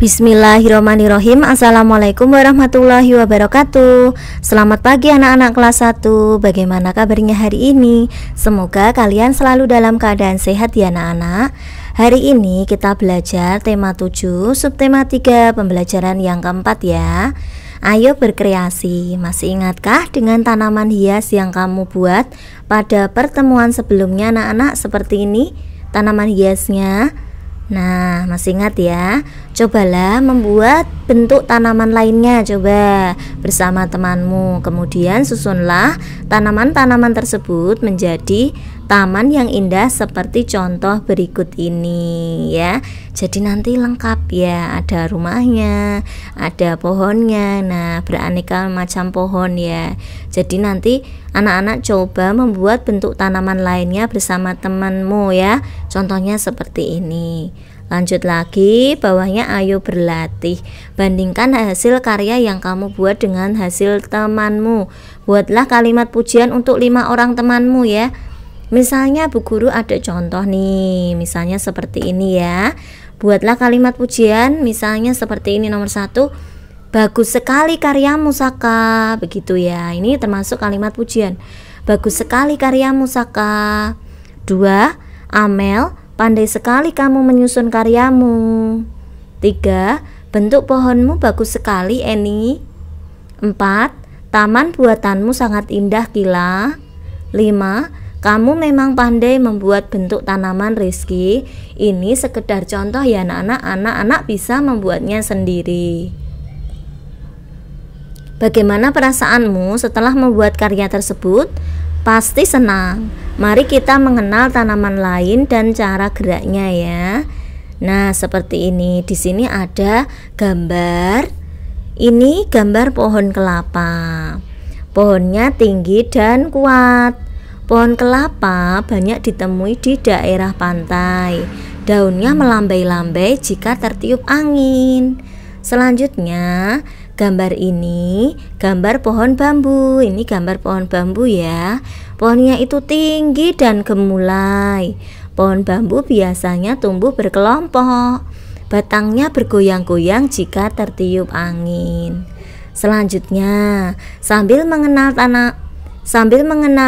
Bismillahirrahmanirrahim. Assalamualaikum warahmatullahi wabarakatuh. Selamat pagi anak-anak kelas 1. Bagaimana kabarnya hari ini? Semoga kalian selalu dalam keadaan sehat ya anak-anak. Hari ini kita belajar tema 7, subtema 3, pembelajaran yang keempat ya. Ayo berkreasi. Masih ingatkah dengan tanaman hias yang kamu buat pada pertemuan sebelumnya anak-anak? Seperti ini tanaman hiasnya. Nah, masih ingat ya? Cobalah membuat bentuk tanaman lainnya, coba bersama temanmu. Kemudian susunlah tanaman-tanaman tersebut menjadi taman yang indah seperti contoh berikut ini ya. Jadi nanti lengkap ya, ada rumahnya, ada pohonnya. Nah, beraneka macam pohon ya. Jadi nanti anak-anak coba membuat bentuk tanaman lainnya bersama temanmu ya. Contohnya seperti ini. Lanjut lagi, bawahnya ayo berlatih. Bandingkan hasil karya yang kamu buat dengan hasil temanmu. Buatlah kalimat pujian untuk 5 orang temanmu ya. Misalnya Bu Guru ada contoh nih, misalnya seperti ini ya. Buatlah kalimat pujian, misalnya seperti ini. Nomor 1, bagus sekali karyamu Saka. Begitu ya, ini termasuk kalimat pujian. Bagus sekali karyamu Saka. 2, Amel, pandai sekali kamu menyusun karyamu. 3, bentuk pohonmu bagus sekali Eni. 4, taman buatanmu sangat indah Kila. 5, kamu memang pandai membuat bentuk tanaman Rizky. Ini sekedar contoh ya anak-anak bisa membuatnya sendiri. Bagaimana perasaanmu setelah membuat karya tersebut? Pasti senang. Mari kita mengenal tanaman lain dan cara geraknya ya. Nah, seperti ini. Di sini ada gambar. Ini gambar pohon kelapa. Pohonnya tinggi dan kuat. Pohon kelapa banyak ditemui di daerah pantai. Daunnya melambai-lambai jika tertiup angin. Selanjutnya, gambar ini gambar pohon bambu. Ini gambar pohon bambu ya. Pohonnya itu tinggi dan gemulai. Pohon bambu biasanya tumbuh berkelompok. Batangnya bergoyang-goyang jika tertiup angin. Selanjutnya, sambil mengenal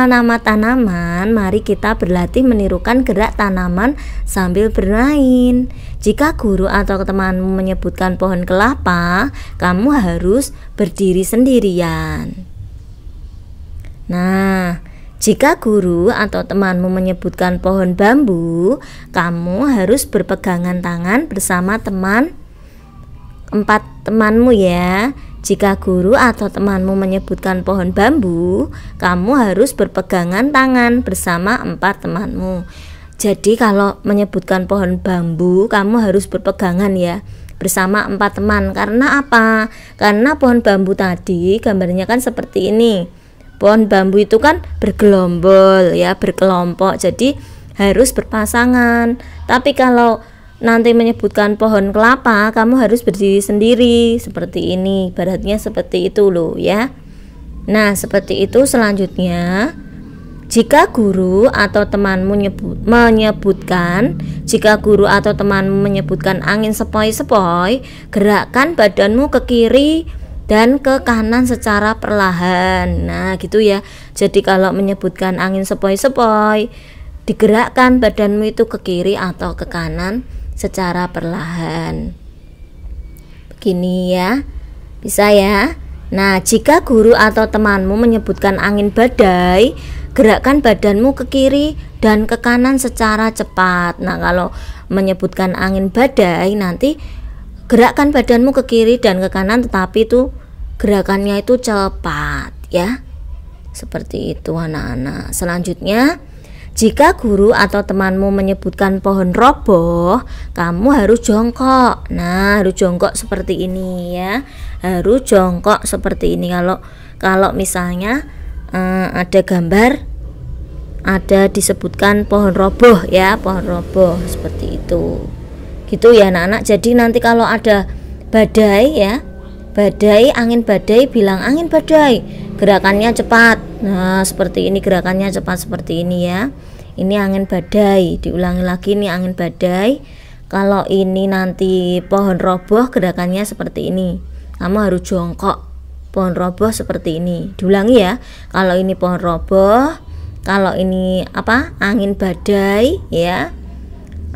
nama tanaman, mari kita berlatih menirukan gerak tanaman sambil bermain. Jika guru atau temanmu menyebutkan pohon kelapa, kamu harus berdiri sendirian. Nah, jika guru atau temanmu menyebutkan pohon bambu, kamu harus berpegangan tangan bersama empat temanmu ya. Jika guru atau temanmu menyebutkan pohon bambu, kamu harus berpegangan tangan bersama 4 temanmu. Jadi kalau menyebutkan pohon bambu, kamu harus berpegangan ya bersama 4 teman. Karena apa? Karena pohon bambu tadi gambarnya kan seperti ini. Pohon bambu itu kan bergelombol ya, berkelompok. Jadi harus berpasangan. Tapi kalau nanti menyebutkan pohon kelapa, kamu harus berdiri sendiri seperti ini, ibaratnya seperti itu loh ya. Nah, seperti itu. Selanjutnya, jika guru atau temanmu menyebutkan angin sepoi-sepoi, gerakkan badanmu ke kiri dan ke kanan secara perlahan. Nah, gitu ya. Jadi kalau menyebutkan angin sepoi-sepoi, digerakkan badanmu itu ke kiri atau ke kanan secara perlahan. Begini ya. Bisa ya? Nah, jika guru atau temanmu menyebutkan angin badai, gerakkan badanmu ke kiri dan ke kanan secara cepat. Nah, kalau menyebutkan angin badai, nanti gerakkan badanmu ke kiri dan ke kanan, tetapi itu gerakannya itu cepat ya. Seperti itu anak-anak. Selanjutnya, jika guru atau temanmu menyebutkan pohon roboh, kamu harus jongkok. Nah, harus jongkok seperti ini ya. Harus jongkok seperti ini. Kalau misalnya ada gambar, ada disebutkan pohon roboh ya, pohon roboh seperti itu. Gitu ya anak-anak. Jadi nanti kalau ada badai ya, badai, angin badai, bilang angin badai, gerakannya cepat. Nah, seperti ini, gerakannya cepat seperti ini ya. Ini angin badai, diulangi lagi, ini angin badai. Kalau ini nanti pohon roboh, gerakannya seperti ini. Kamu harus jongkok. Pohon roboh seperti ini. Diulangi ya. Kalau ini pohon roboh, kalau ini apa? Angin badai ya.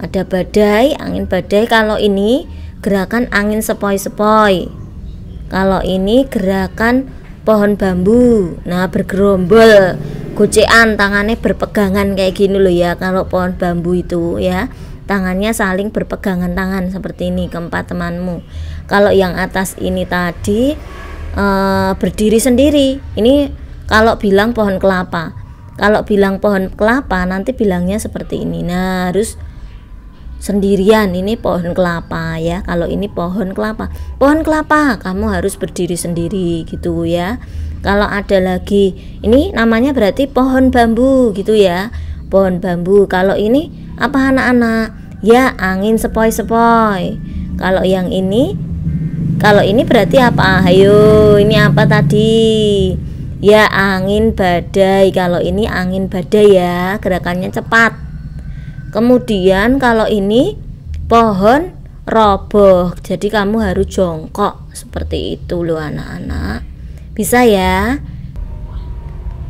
Ada badai, angin badai. Kalau ini gerakan angin sepoi-sepoi. Kalau ini gerakan pohon bambu. Nah, bergerombol, gocean, tangannya berpegangan kayak gini loh ya. Kalau pohon bambu itu ya, tangannya saling berpegangan tangan seperti ini keempat temanmu. Kalau yang atas ini tadi berdiri sendiri. Ini kalau bilang pohon kelapa. Kalau bilang pohon kelapa nanti bilangnya seperti ini. Nah, harus sendirian. Ini pohon kelapa ya. Kalau ini pohon kelapa, pohon kelapa, kamu harus berdiri sendiri gitu ya. Kalau ada lagi, ini namanya berarti pohon bambu gitu ya. Pohon bambu. Kalau ini apa anak-anak? Ya, angin sepoi-sepoi. Kalau yang ini, kalau ini berarti apa? Ayo, ini apa tadi? Ya, angin badai. Kalau ini angin badai ya, gerakannya cepat. Kemudian kalau ini pohon roboh. Jadi kamu harus jongkok seperti itu loh anak-anak. Bisa ya?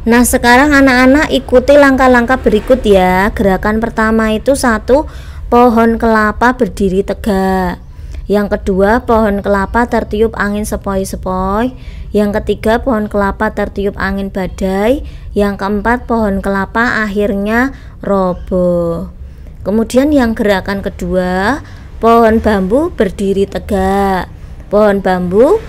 Nah, sekarang anak-anak ikuti langkah-langkah berikut ya. Gerakan pertama itu 1, pohon kelapa berdiri tegak. Yang kedua, pohon kelapa tertiup angin sepoi-sepoi. Yang ketiga, pohon kelapa tertiup angin badai. Yang keempat, pohon kelapa akhirnya roboh. Kemudian yang gerakan kedua, pohon bambu berdiri tegak. Pohon bambu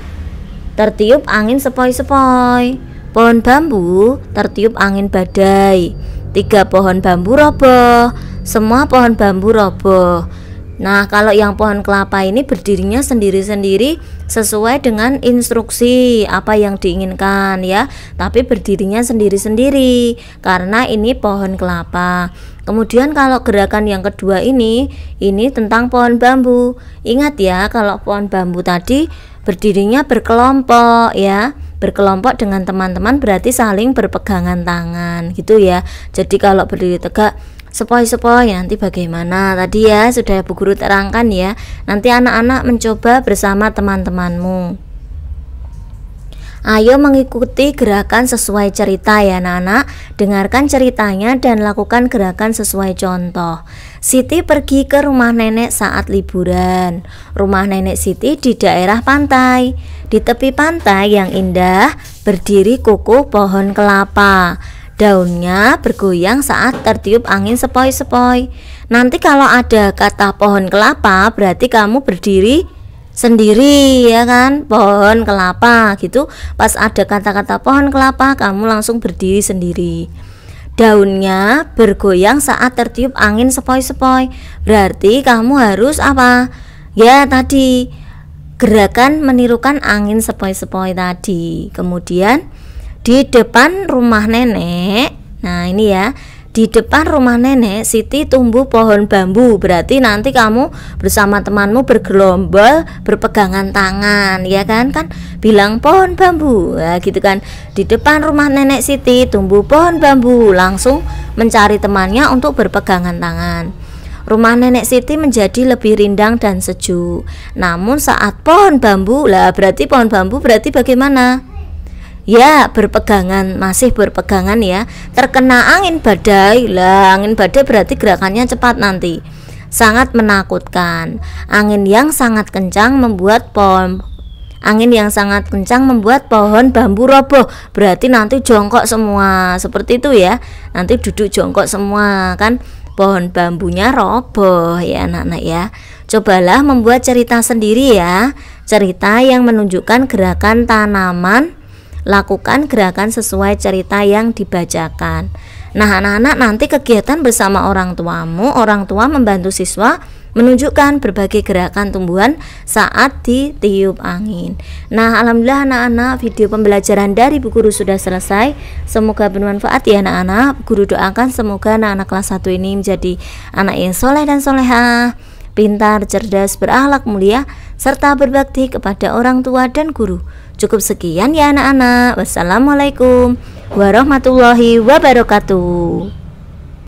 tertiup angin sepoi-sepoi. Pohon bambu tertiup angin badai. 3 pohon bambu roboh. Semua pohon bambu roboh. Nah, kalau yang pohon kelapa ini berdirinya sendiri-sendiri sesuai dengan instruksi apa yang diinginkan ya. Tapi berdirinya sendiri-sendiri karena ini pohon kelapa. Kemudian kalau gerakan yang kedua ini tentang pohon bambu. Ingat ya, kalau pohon bambu tadi berdirinya berkelompok ya. Berkelompok dengan teman-teman berarti saling berpegangan tangan gitu ya. Jadi kalau berdiri tegak sepoi-sepoi nanti bagaimana tadi ya, sudah Bu Guru terangkan ya. Nanti anak-anak mencoba bersama teman-temanmu. Ayo mengikuti gerakan sesuai cerita ya anak-anak. Dengarkan ceritanya dan lakukan gerakan sesuai contoh. Siti pergi ke rumah nenek saat liburan. Rumah nenek Siti di daerah pantai. Di tepi pantai yang indah berdiri kuku pohon kelapa. Daunnya bergoyang saat tertiup angin sepoi-sepoi. Nanti kalau ada kata pohon kelapa berarti kamu berdiri sendiri ya kan, pohon kelapa gitu. Pas ada kata-kata pohon kelapa kamu langsung berdiri sendiri. Daunnya bergoyang saat tertiup angin sepoi-sepoi. Berarti kamu harus apa? Ya tadi gerakan menirukan angin sepoi-sepoi tadi. Kemudian di depan rumah nenek, nah ini ya, di depan rumah nenek Siti tumbuh pohon bambu. Berarti nanti kamu bersama temanmu bergerombol, berpegangan tangan, ya kan? Kan bilang pohon bambu, ya gitu kan. Di depan rumah nenek Siti tumbuh pohon bambu. Langsung mencari temannya untuk berpegangan tangan. Rumah nenek Siti menjadi lebih rindang dan sejuk. Namun saat pohon bambu, lah berarti pohon bambu berarti bagaimana? Ya, berpegangan, masih berpegangan ya. Terkena angin badai. Lah, angin badai berarti gerakannya cepat nanti. Sangat menakutkan. Angin yang sangat kencang membuat pohon bambu roboh. Berarti nanti jongkok semua. Seperti itu ya. Nanti duduk jongkok semua kan. Pohon bambunya roboh ya anak-anak ya. Cobalah membuat cerita sendiri ya. Cerita yang menunjukkan gerakan tanaman. Lakukan gerakan sesuai cerita yang dibacakan. Nah anak-anak, nanti kegiatan bersama orang tuamu. Orang tua membantu siswa menunjukkan berbagai gerakan tumbuhan saat ditiup angin. Nah alhamdulillah anak-anak, video pembelajaran dari Bu Guru sudah selesai. Semoga bermanfaat ya anak-anak. Bu Guru doakan semoga anak-anak kelas 1 ini menjadi anak yang soleh dan solehah, pintar, cerdas, berakhlak mulia, serta berbakti kepada orang tua dan guru. Cukup sekian ya anak-anak. Wassalamualaikum warahmatullahi wabarakatuh.